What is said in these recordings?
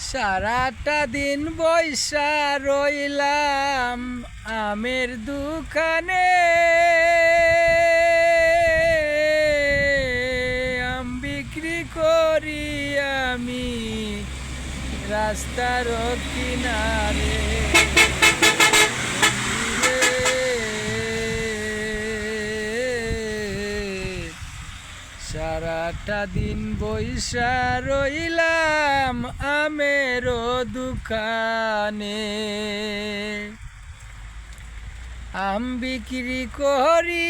সারাটা দিন বইসা রইলাম আমের দোকানে, আম বিক্রি করি আমি রাস্তার কিনারে। সারাটা দিন বইসা রইলাম আমের দোকানে, আম বিক্রি করি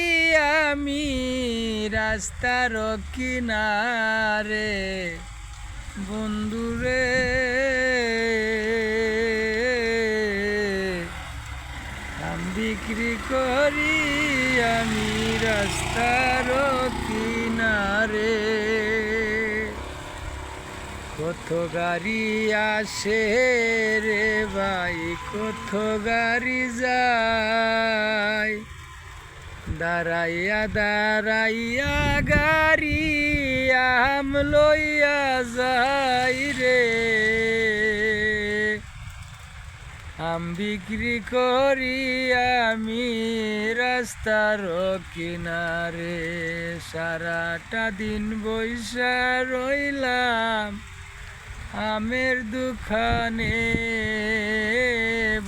আমি রাস্তার কিনারে। বন্ধুরে আম বিক্রি করি আমি রাস্তার কিনারে। কত গাড়ি আসে রে ভাই, কত গাড়ি যায়, দাঁড়াইয়া দাঁড়াইয়া গাড়ি আম লইয়া যাই রে। আম বিক্রি করি আমি রাস্তার কিনারে। সারাটা দিন বইসা রইলাম আমের দোকানে।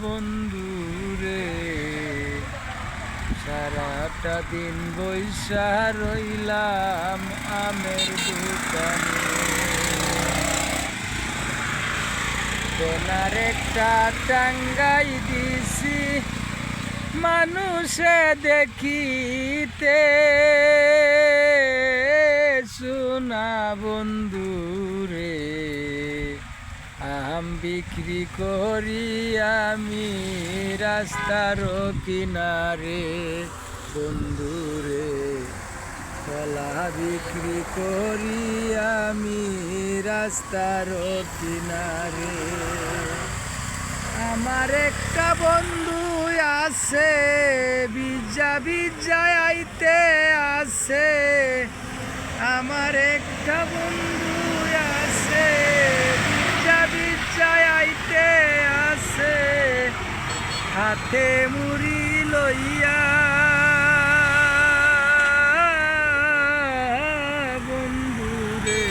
বন্ধুরে সারাটা দিন বইসা রইলাম আমের দোকানে। বেনার একটা টাঙ্গাই দিছি মানুষে দেখিতে, শোনা বন্ধুরে আম বিক্রি করি আমি রাস্তার কিনারে। বন্ধুরে কলা বিক্রি করি আমি রাস্তার কিনারে। আমার একটা বন্ধু আছে বিজা বিজা আইতে আছে, আমার একটা বন্ধু আছে বিজা বিজা আইতে আছে, হাতে মুড়ি লইয়া। বন্ধুরে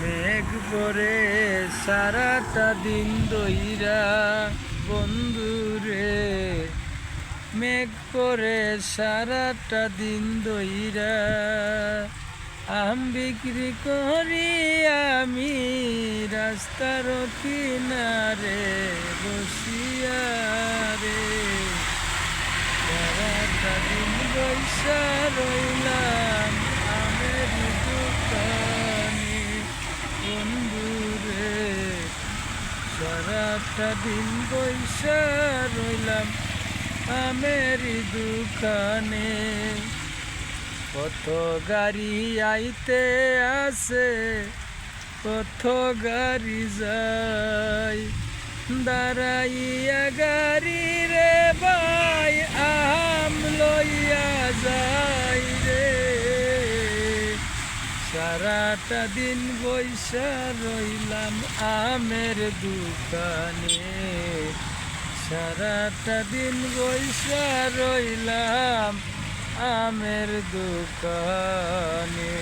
মেঘ পরে সারাটা দিন দইরা, বন্ধুরে মেঘ পরে সারাটা দিন দইরা, আম বিক্রি করি আমি রাস্তার কিনারে বসিয়া রে। সারাটা দিন বইসা রইলাম আমের দোকানে। বন্ধুরে সারাটা দিন বইসা রইলাম আমের দোকানে। কত গাড়ি আইতে আছে, কত গাড়ি যায়, দাঁড়াইয়া গাড়ি রে ভাই আম লইয়া যাই রে। সারাটা দিন বইসা রইলাম আমের দোকানে। সারাটা দিন বইসা রইলাম আমের দোকানে।